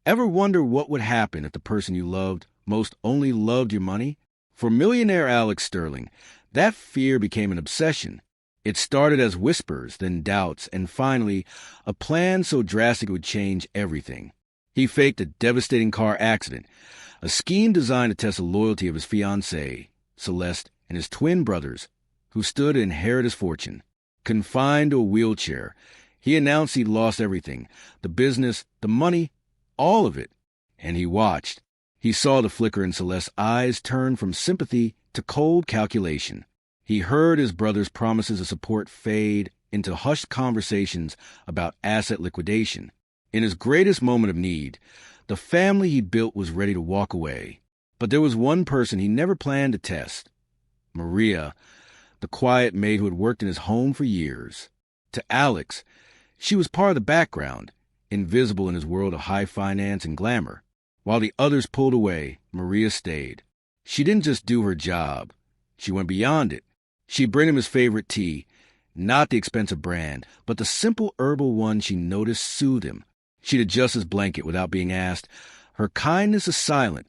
Ever wonder what would happen if the person you loved most only loved your money? For millionaire Alex Sterling, that fear became an obsession. It started as whispers, then doubts, and finally, a plan so drastic it would change everything. He faked a devastating car accident, a scheme designed to test the loyalty of his fiancée, Celeste, and his twin brothers, who stood to inherit his fortune. Confined to a wheelchair, he announced he'd lost everything, the business, the money, all of it. And he watched. He saw the flicker in Celeste's eyes turn from sympathy to cold calculation. He heard his brother's promises of support fade into hushed conversations about asset liquidation. In his greatest moment of need, the family he built was ready to walk away. But there was one person he never planned to test. Maria, the quiet maid who had worked in his home for years. To Alex, she was part of the background, invisible in his world of high finance and glamour. While the others pulled away, Maria stayed. She didn't just do her job. She went beyond it. She'd bring him his favorite tea, not the expensive brand, but the simple herbal one she noticed soothed him. She'd adjust his blanket without being asked. Her kindness is silent,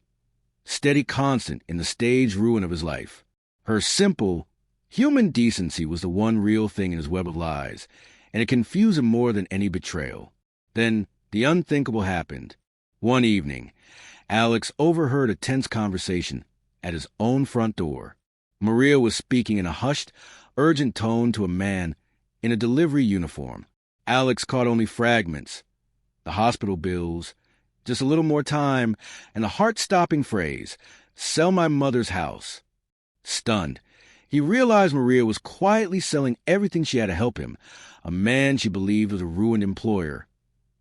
steady constant in the staged ruin of his life. Her simple, human decency was the one real thing in his web of lies, and it confused him more than any betrayal. Then the unthinkable happened. One evening, Alex overheard a tense conversation at his own front door. Maria was speaking in a hushed, urgent tone to a man in a delivery uniform. Alex caught only fragments. The hospital bills, just a little more time, and the heart-stopping phrase, "Sell my mother's house." Stunned, he realized Maria was quietly selling everything she had to help him, a man she believed was a ruined employer,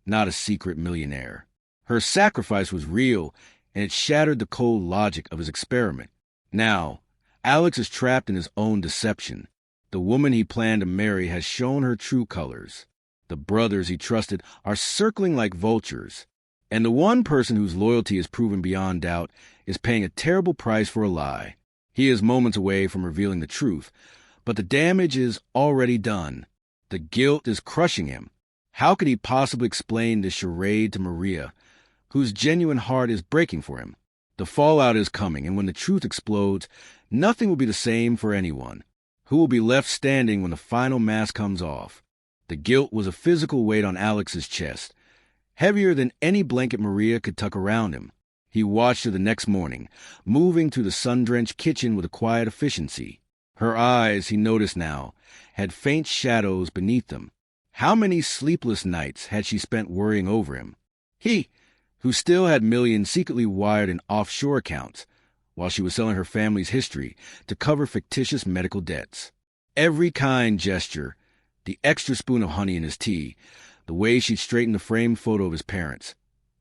not a secret millionaire. Her sacrifice was real, and it shattered the cold logic of his experiment. Now, Alex is trapped in his own deception. The woman he planned to marry has shown her true colors. The brothers he trusted are circling like vultures. And the one person whose loyalty is proven beyond doubt is paying a terrible price for a lie. He is moments away from revealing the truth, but the damage is already done. The guilt is crushing him. How could he possibly explain this charade to Maria, whose genuine heart is breaking for him? The fallout is coming, and when the truth explodes, nothing will be the same for anyone. Who will be left standing when the final mask comes off? The guilt was a physical weight on Alex's chest, heavier than any blanket Maria could tuck around him. He watched her the next morning, moving through the sun-drenched kitchen with a quiet efficiency. Her eyes, he noticed now, had faint shadows beneath them. How many sleepless nights had she spent worrying over him? He, who still had millions secretly wired in offshore accounts, while she was selling her family's history to cover fictitious medical debts. Every kind gesture, the extra spoon of honey in his tea, the way she'd straightened the framed photo of his parents,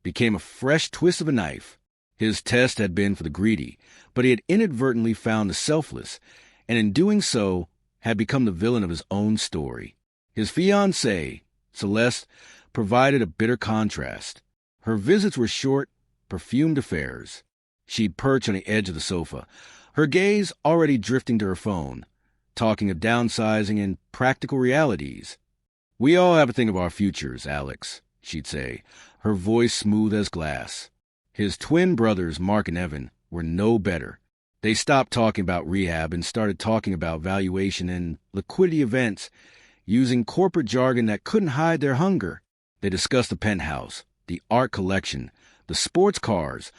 became a fresh twist of a knife. His test had been for the greedy, but he had inadvertently found the selfless, and in doing so, had become the villain of his own story. His fiancée, Celeste, provided a bitter contrast. Her visits were short, perfumed affairs. She'd perch on the edge of the sofa, her gaze already drifting to her phone, talking of downsizing and practical realities. "We all have to think of our futures, Alex," she'd say, her voice smooth as glass. His twin brothers, Mark and Evan, were no better. They stopped talking about rehab and started talking about valuation and liquidity events, using corporate jargon that couldn't hide their hunger. They discussed the penthouse, the art collection, the sports cars,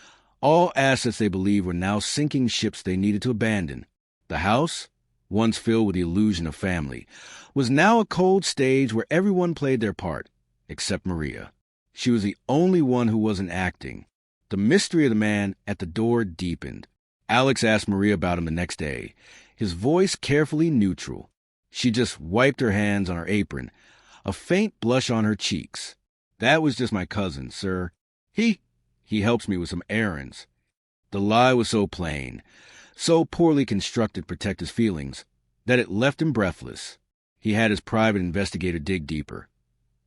all assets they believed were now sinking ships they needed to abandon. The house, once filled with the illusion of family, was now a cold stage where everyone played their part, except Maria. She was the only one who wasn't acting. The mystery of the man at the door deepened. Alex asked Maria about him the next day, his voice carefully neutral. She just wiped her hands on her apron, a faint blush on her cheeks. "That was just my cousin, sir. He helps me with some errands." The lie was so plain, so poorly constructed to protect his feelings, that it left him breathless. He had his private investigator dig deeper,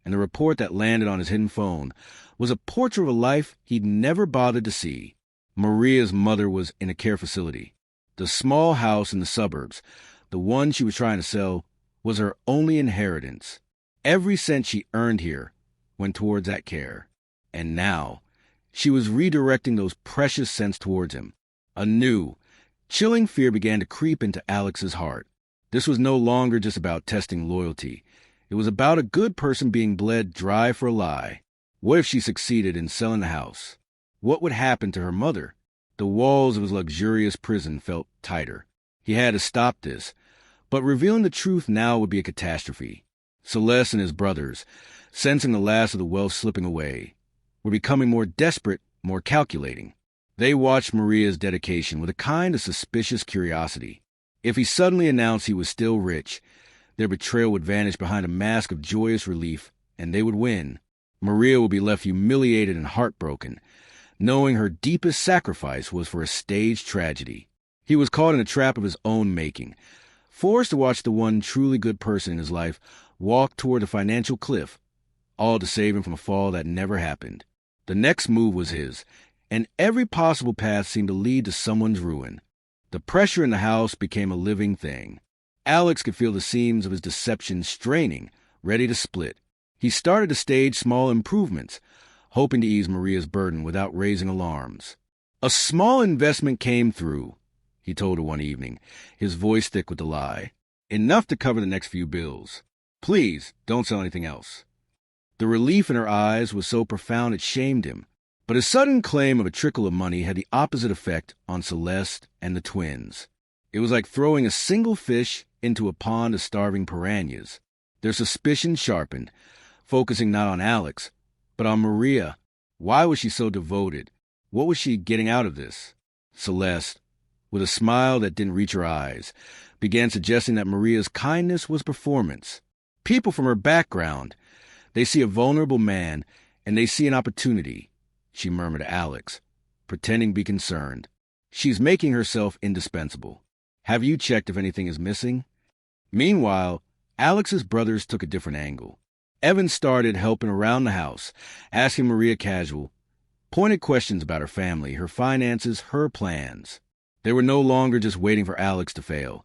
and the report that landed on his hidden phone was a portrait of a life he'd never bothered to see. Maria's mother was in a care facility. The small house in the suburbs, the one she was trying to sell, was her only inheritance. Every cent she earned here went towards that care. And now, She was redirecting those precious cents towards him. A new, chilling fear began to creep into Alex's heart. This was no longer just about testing loyalty. It was about a good person being bled dry for a lie. What if she succeeded in selling the house? What would happen to her mother? The walls of his luxurious prison felt tighter. He had to stop this, but revealing the truth now would be a catastrophe. Celeste and his brothers, sensing the last of the wealth slipping away, were becoming more desperate, more calculating. They watched Maria's dedication with a kind of suspicious curiosity. If he suddenly announced he was still rich, their betrayal would vanish behind a mask of joyous relief, and they would win. Maria would be left humiliated and heartbroken, knowing her deepest sacrifice was for a staged tragedy. He was caught in a trap of his own making, forced to watch the one truly good person in his life walk toward the financial cliff, all to save him from a fall that never happened. The next move was his, and every possible path seemed to lead to someone's ruin. The pressure in the house became a living thing. Alex could feel the seams of his deception straining, ready to split. He started to stage small improvements, hoping to ease Maria's burden without raising alarms. A small investment came through, he told her one evening, his voice thick with the lie. Enough to cover the next few bills. Please, don't sell anything else. The relief in her eyes was so profound it shamed him. But his sudden claim of a trickle of money had the opposite effect on Celeste and the twins. It was like throwing a single fish into a pond of starving piranhas. Their suspicion sharpened, focusing not on Alex, but on Maria. Why was she so devoted? What was she getting out of this? Celeste, with a smile that didn't reach her eyes, began suggesting that Maria's kindness was performance. People from her background, they see a vulnerable man, and they see an opportunity, she murmured to Alex, pretending to be concerned. She's making herself indispensable. Have you checked if anything is missing? Meanwhile, Alex's brothers took a different angle. Evan started helping around the house, asking Maria casual, pointed questions about her family, her finances, her plans. They were no longer just waiting for Alex to fail.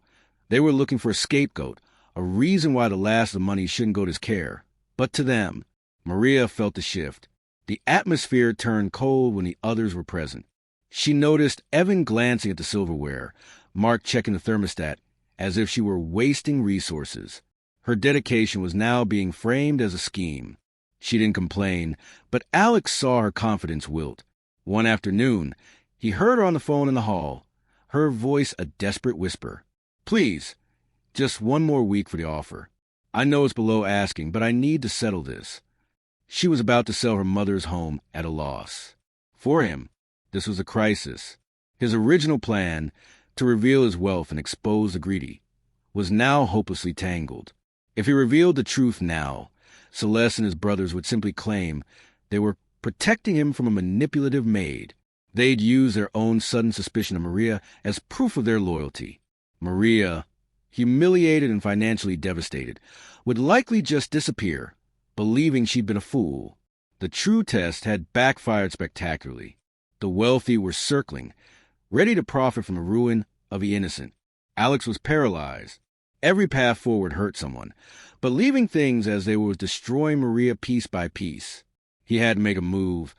They were looking for a scapegoat, a reason why the last of the money shouldn't go to his care. But to them, Maria felt the shift. The atmosphere turned cold when the others were present. She noticed Evan glancing at the silverware, Mark checking the thermostat, as if she were wasting resources. Her dedication was now being framed as a scheme. She didn't complain, but Alex saw her confidence wilt. One afternoon, he heard her on the phone in the hall, her voice a desperate whisper. Please, just one more week for the offer. I know it's below asking, but I need to settle this. She was about to sell her mother's home at a loss. For him, this was a crisis. His original plan, to reveal his wealth and expose the greedy, was now hopelessly tangled. If he revealed the truth now, Celeste and his brothers would simply claim they were protecting him from a manipulative maid. They'd use their own sudden suspicion of Maria as proof of their loyalty. Maria, humiliated and financially devastated, would likely just disappear, believing she'd been a fool. The true test had backfired spectacularly. The wealthy were circling, ready to profit from the ruin of the innocent. Alex was paralyzed. Every path forward hurt someone, but leaving things as they were destroying Maria piece by piece. He had to make a move,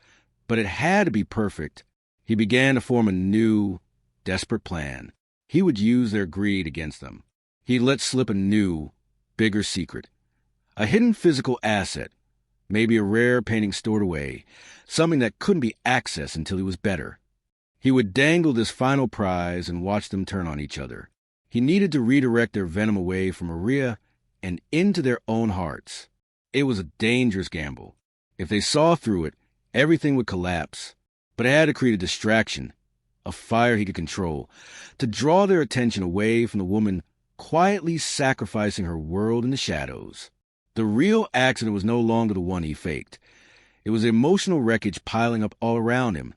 but it had to be perfect. He began to form a new, desperate plan. He would use their greed against them. He let slip a new, bigger secret. A hidden physical asset, maybe a rare painting stored away, something that couldn't be accessed until he was better. He would dangle this final prize and watch them turn on each other. He needed to redirect their venom away from Maria and into their own hearts. It was a dangerous gamble. If they saw through it, everything would collapse. But it had to create a distraction, a fire he could control, to draw their attention away from the woman quietly sacrificing her world in the shadows. The real accident was no longer the one he faked. It was emotional wreckage piling up all around him,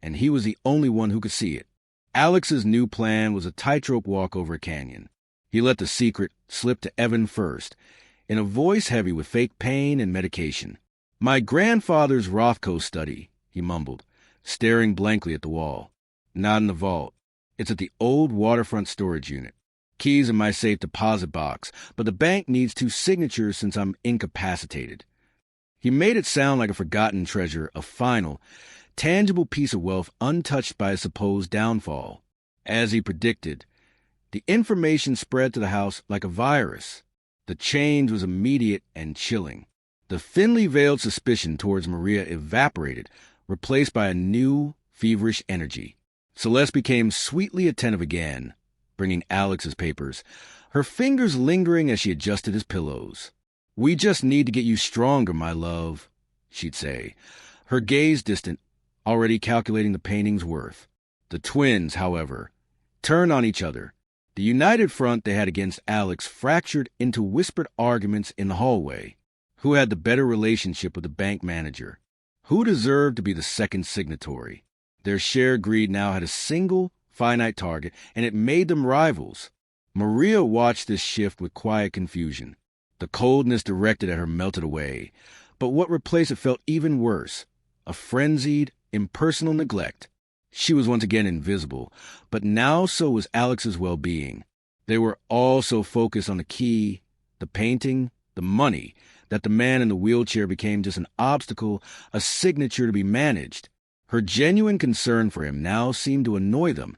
and he was the only one who could see it. Alex's new plan was a tightrope walk over a canyon. He let the secret slip to Evan first, in a voice heavy with fake pain and medication. My grandfather's Rothko study, he mumbled, staring blankly at the wall. Not in the vault. It's at the old waterfront storage unit. Keys in my safe deposit box, but the bank needs 2 signatures since I'm incapacitated. He made it sound like a forgotten treasure, a final, tangible piece of wealth untouched by a supposed downfall. As he predicted, the information spread to the house like a virus. The change was immediate and chilling. The thinly veiled suspicion towards Maria evaporated, replaced by a new, feverish energy. Celeste became sweetly attentive again, bringing Alex's papers, her fingers lingering as she adjusted his pillows. "We just need to get you stronger, my love," she'd say, her gaze distant, already calculating the painting's worth. The twins, however, turned on each other. The united front they had against Alex fractured into whispered arguments in the hallway. Who had the better relationship with the bank manager? Who deserved to be the second signatory? Their shared greed now had a single, finite target, and it made them rivals. Maria watched this shift with quiet confusion. The coldness directed at her melted away, but what replaced it felt even worse, a frenzied, impersonal neglect. She was once again invisible, but now so was Alex's well-being. They were all so focused on the key, the painting, the money, that the man in the wheelchair became just an obstacle, a signature to be managed. Her genuine concern for him now seemed to annoy them,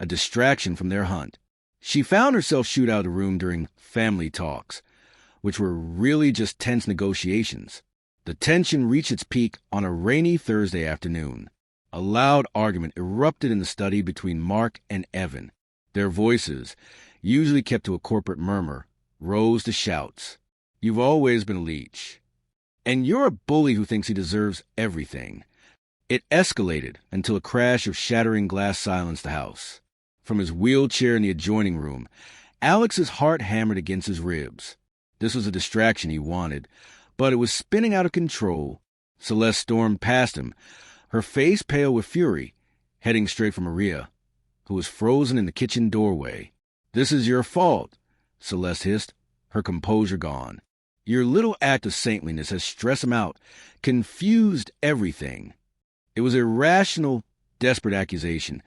a distraction from their hunt. She found herself shooed out of the room during family talks, which were really just tense negotiations. The tension reached its peak on a rainy Thursday afternoon. A loud argument erupted in the study between Mark and Evan. Their voices, usually kept to a corporate murmur, rose to shouts. "You've always been a leech. And you're a bully who thinks he deserves everything." It escalated until a crash of shattering glass silenced the house. From his wheelchair in the adjoining room, Alex's heart hammered against his ribs. This was a distraction he wanted, but it was spinning out of control. Celeste stormed past him, her face pale with fury, heading straight for Maria, who was frozen in the kitchen doorway. "This is your fault," Celeste hissed, her composure gone. "Your little act of saintliness has stressed him out, confused everything." It was a irrational, desperate accusation,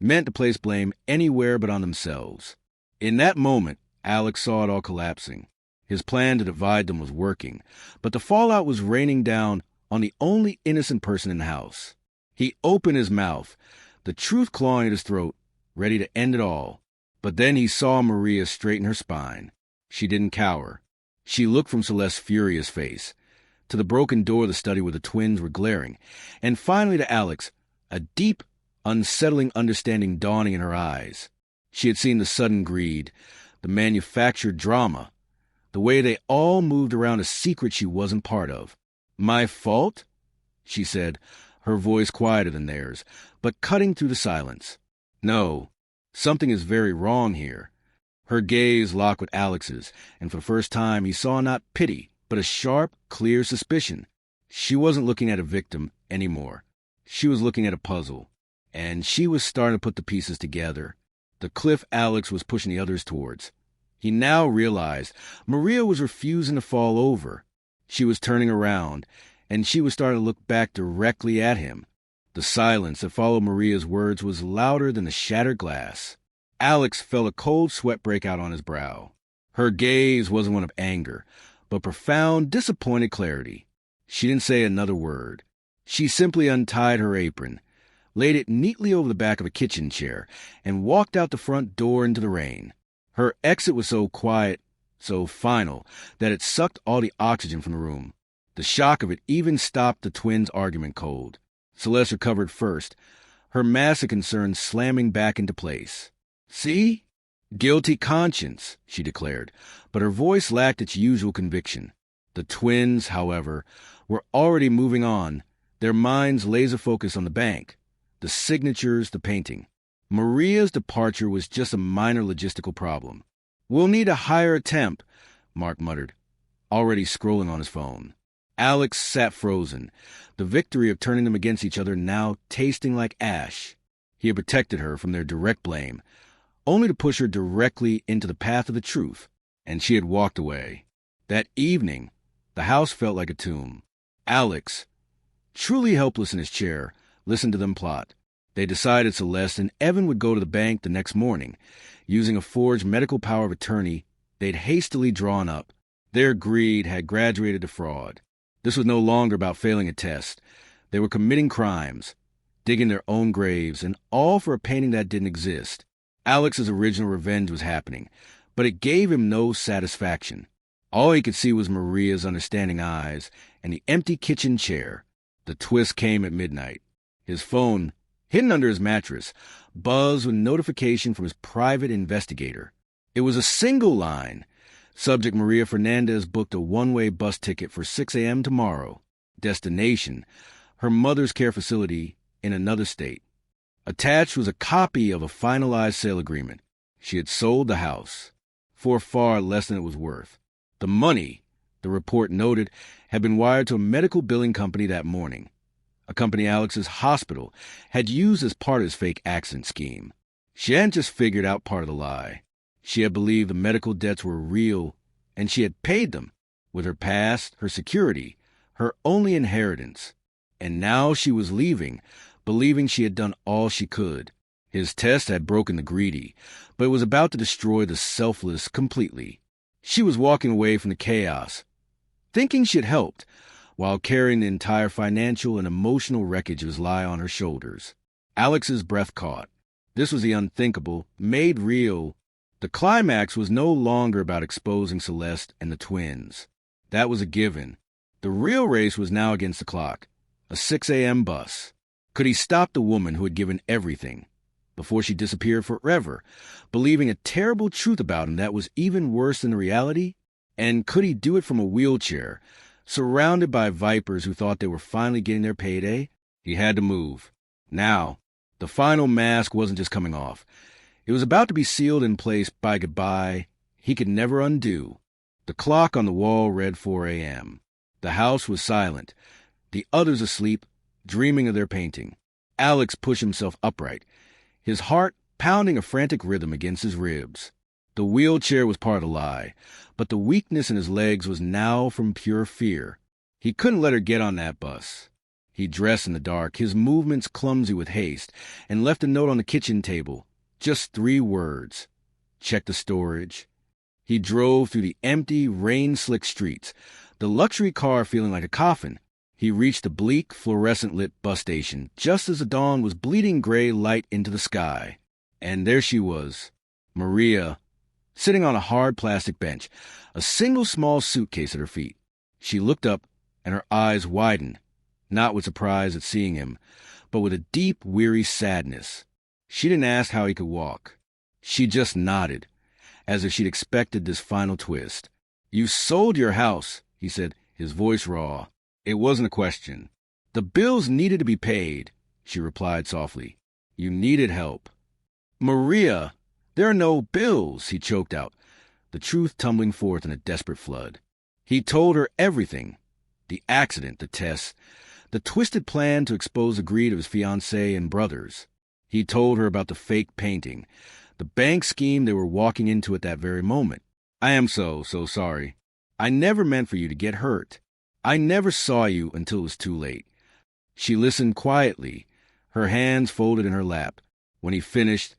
meant to place blame anywhere but on themselves. In that moment, Alex saw it all collapsing. His plan to divide them was working, but the fallout was raining down on the only innocent person in the house. He opened his mouth, the truth clawing at his throat, ready to end it all. But then he saw Maria straighten her spine. She didn't cower. She looked from Celeste's furious face to the broken door of the study where the twins were glaring, and finally to Alex, a deep, unsettling understanding dawning in her eyes. She had seen the sudden greed, the manufactured drama, the way they all moved around a secret she wasn't part of. "My fault?" she said, her voice quieter than theirs, but cutting through the silence. "No, something is very wrong here." Her gaze locked with Alex's, and for the first time he saw not pity, but a sharp, clear suspicion. She wasn't looking at a victim anymore. She was looking at a puzzle, and she was starting to put the pieces together. The cliff Alex was pushing the others towards. He now realized Maria was refusing to fall over. She was turning around, and she was starting to look back directly at him. The silence that followed Maria's words was louder than the shattered glass. Alex felt a cold sweat break out on his brow. Her gaze wasn't one of anger, but profound, disappointed clarity. She didn't say another word. She simply untied her apron, laid it neatly over the back of a kitchen chair, and walked out the front door into the rain. Her exit was so quiet, so final, that it sucked all the oxygen from the room. The shock of it even stopped the twins' argument cold. Celeste recovered first, her mass of concern slamming back into place. "See? Guilty conscience," she declared, but her voice lacked its usual conviction. The twins, however, were already moving on, their minds laser-focused on the bank, the signatures, the painting. Maria's departure was just a minor logistical problem. "We'll need a higher attempt," Mark muttered, already scrolling on his phone. Alex sat frozen, the victory of turning them against each other now tasting like ash. He had protected her from their direct blame, only to push her directly into the path of the truth, and she had walked away. That evening, the house felt like a tomb. Alex, truly helpless in his chair, listened to them plot. They decided Celeste and Evan would go to the bank the next morning, using a forged medical power of attorney they'd hastily drawn up. Their greed had graduated to fraud. This was no longer about failing a test. They were committing crimes, digging their own graves, and all for a painting that didn't exist. Alex's original revenge was happening, but it gave him no satisfaction. All he could see was Maria's understanding eyes and the empty kitchen chair. The twist came at midnight. His phone, hidden under his mattress, buzzed with notification from his private investigator. It was a single line. Subject Maria Fernandez booked a one-way bus ticket for 6 a.m. tomorrow. Destination, her mother's care facility in another state. Attached was a copy of a finalized sale agreement. She had sold the house for far less than it was worth. The money, the report noted, had been wired to a medical billing company that morning, a company Alex's hospital had used as part of his fake accident scheme. She hadn't just figured out part of the lie. She had believed the medical debts were real, and she had paid them with her past, her security, her only inheritance. And now she was leaving, believing she had done all she could. His test had broken the greedy, but it was about to destroy the selfless completely. She was walking away from the chaos, thinking she had helped, while carrying the entire financial and emotional wreckage of his lie on her shoulders. Alex's breath caught. This was the unthinkable, made real. The climax was no longer about exposing Celeste and the twins. That was a given. The real race was now against the clock. A 6 a.m. bus. Could he stop the woman who had given everything before she disappeared forever, believing a terrible truth about him that was even worse than the reality? And could he do it from a wheelchair, surrounded by vipers who thought they were finally getting their payday? He had to move. Now, the final mask wasn't just coming off. It was about to be sealed in place by goodbye he could never undo. The clock on the wall read 4 a.m. The house was silent, the others asleep, dreaming of their painting. Alex pushed himself upright, his heart pounding a frantic rhythm against his ribs. The wheelchair was part of the lie, but the weakness in his legs was now from pure fear. He couldn't let her get on that bus. He dressed in the dark, his movements clumsy with haste, and left a note on the kitchen table. Just 3 words. Check the storage. He drove through the empty, rain-slicked streets, the luxury car feeling like a coffin. He reached the bleak, fluorescent-lit bus station just as the dawn was bleeding gray light into the sky. And there she was, Maria, sitting on a hard plastic bench, a single small suitcase at her feet. She looked up, and her eyes widened, not with surprise at seeing him, but with a deep, weary sadness. She didn't ask how he could walk. She just nodded, as if she'd expected this final twist. "You sold your house," he said, his voice raw. It wasn't a question. "The bills needed to be paid," she replied softly. "You needed help." "Maria, there are no bills," he choked out, the truth tumbling forth in a desperate flood. He told her everything. The accident, the test, the twisted plan to expose the greed of his fiancée and brothers. He told her about the fake painting, the bank scheme they were walking into at that very moment. "I am so sorry. I never meant for you to get hurt. I never saw you until it was too late." She listened quietly, her hands folded in her lap. When he finished,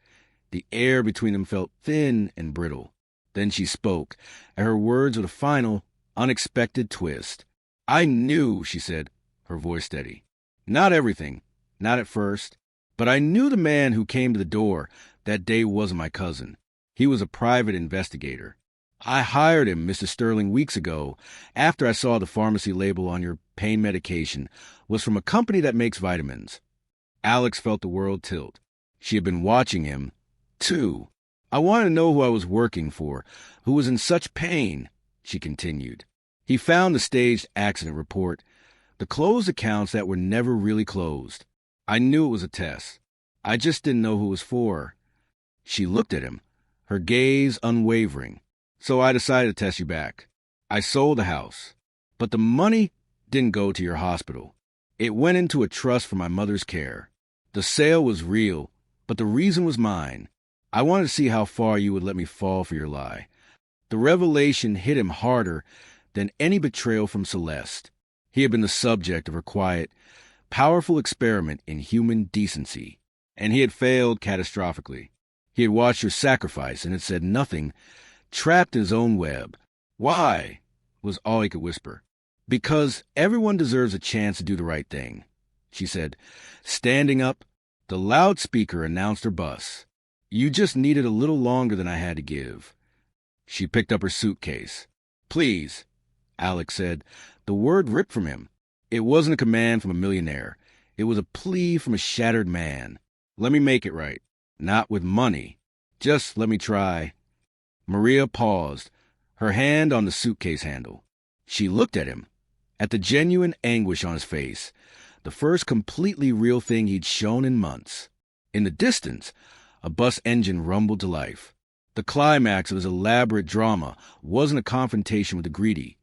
the air between them felt thin and brittle. Then she spoke, and her words with a final, unexpected twist. "I knew," she said, her voice steady. "Not everything, not at first, but I knew the man who came to the door that day wasn't my cousin. He was a private investigator. I hired him, Mr. Sterling, weeks ago, after I saw the pharmacy label on your pain medication was from a company that makes vitamins." Alex felt the world tilt. She had been watching him, too. "I wanted to know who I was working for, who was in such pain," she continued. He found the staged accident report, the closed accounts that were never really closed. "I knew it was a test. I just didn't know who it was for." She looked at him, her gaze unwavering. "So I decided to test you back. I sold the house, but the money didn't go to your hospital. It went into a trust for my mother's care. The sale was real, but the reason was mine. I wanted to see how far you would let me fall for your lie." The revelation hit him harder than any betrayal from Celeste. He had been the subject of her quiet, powerful experiment in human decency, and he had failed catastrophically. He had watched her sacrifice and had said nothing, trapped in his own web. "Why?" was all he could whisper. "Because everyone deserves a chance to do the right thing," she said. Standing up, the loudspeaker announced her bus. You just needed a little longer than I had to give. She picked up her suitcase. Please, Alex said. The word ripped from him. It wasn't a command from a millionaire. It was a plea from a shattered man. Let me make it right. Not with money. Just let me try. Maria paused, her hand on the suitcase handle. She looked at him, at the genuine anguish on his face, the first completely real thing he'd shown in months. In the distance, a bus engine rumbled to life. The climax of his elaborate drama wasn't a confrontation with the greedy,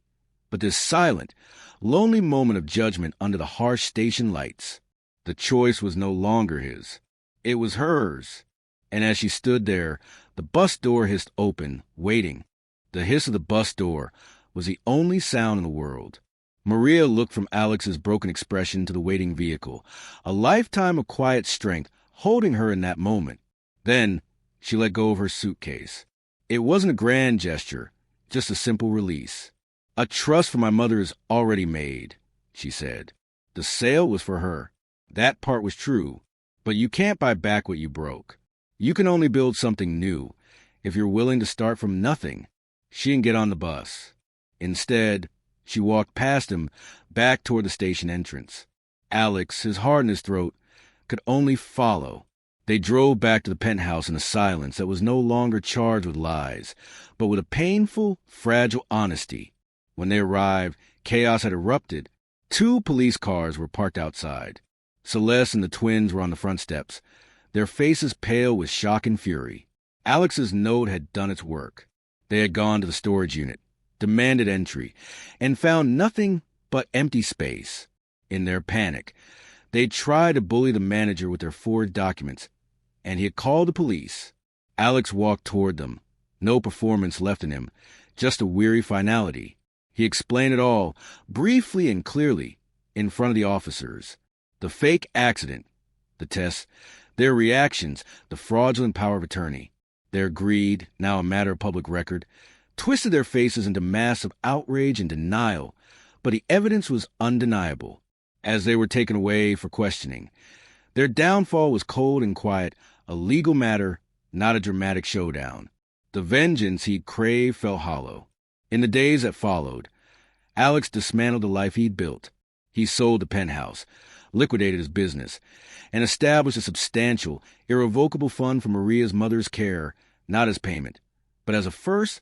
but this silent, lonely moment of judgment under the harsh station lights. The choice was no longer his. It was hers. And as she stood there, the bus door hissed open, waiting. The hiss of the bus door was the only sound in the world. Maria looked from Alex's broken expression to the waiting vehicle, a lifetime of quiet strength holding her in that moment. Then she let go of her suitcase. It wasn't a grand gesture, just a simple release. A trust for my mother is already made, she said. The sale was for her. That part was true. But you can't buy back what you broke. You can only build something new if you're willing to start from nothing. She didn't get on the bus. Instead, she walked past him, back toward the station entrance. Alex, his heart in his throat, could only follow. They drove back to the penthouse in a silence that was no longer charged with lies, but with a painful, fragile honesty. When they arrived, chaos had erupted. 2 police cars were parked outside. Celeste and the twins were on the front steps, their faces pale with shock and fury. Alex's note had done its work. They had gone to the storage unit, demanded entry, and found nothing but empty space. In their panic, they tried to bully the manager with their forged documents, and he had called the police. Alex walked toward them, no performance left in him, just a weary finality. He explained it all, briefly and clearly, in front of the officers. The fake accident, the tests, their reactions, the fraudulent power of attorney, their greed, now a matter of public record, twisted their faces into masks of outrage and denial, but the evidence was undeniable. As they were taken away for questioning, their downfall was cold and quiet, a legal matter, not a dramatic showdown. The vengeance he'd craved fell hollow. In the days that followed, Alex dismantled the life he'd built. He sold the penthouse, liquidated his business, and established a substantial, irrevocable fund for Maria's mother's care, not as payment, but as a first,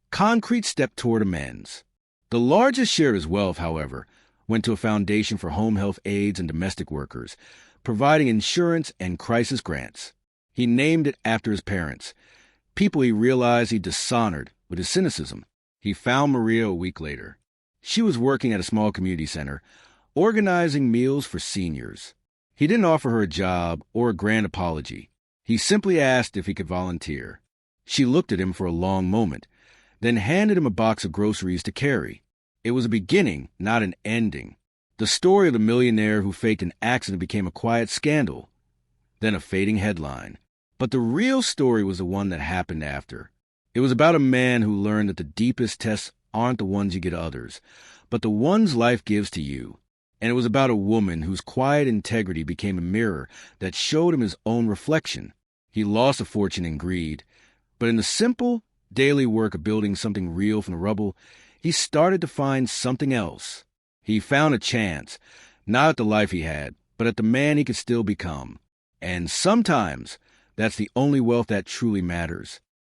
concrete step toward amends. The largest share of his wealth, however, went to a foundation for home health aides and domestic workers, providing insurance and crisis grants. He named it after his parents, people he realized he dishonored with his cynicism. He found Maria a week later. She was working at a small community center, organizing meals for seniors. He didn't offer her a job or a grand apology. He simply asked if he could volunteer. She looked at him for a long moment, then handed him a box of groceries to carry. It was a beginning, not an ending. The story of the millionaire who faked an accident became a quiet scandal, then a fading headline. But the real story was the one that happened after. It was about a man who learned that the deepest tests aren't the ones you get others, but the ones life gives to you. And it was about a woman whose quiet integrity became a mirror that showed him his own reflection. He lost a fortune in greed, but in the simple, daily work of building something real from the rubble, he started to find something else. He found a chance, not at the life he had, but at the man he could still become. And sometimes, that's the only wealth that truly matters.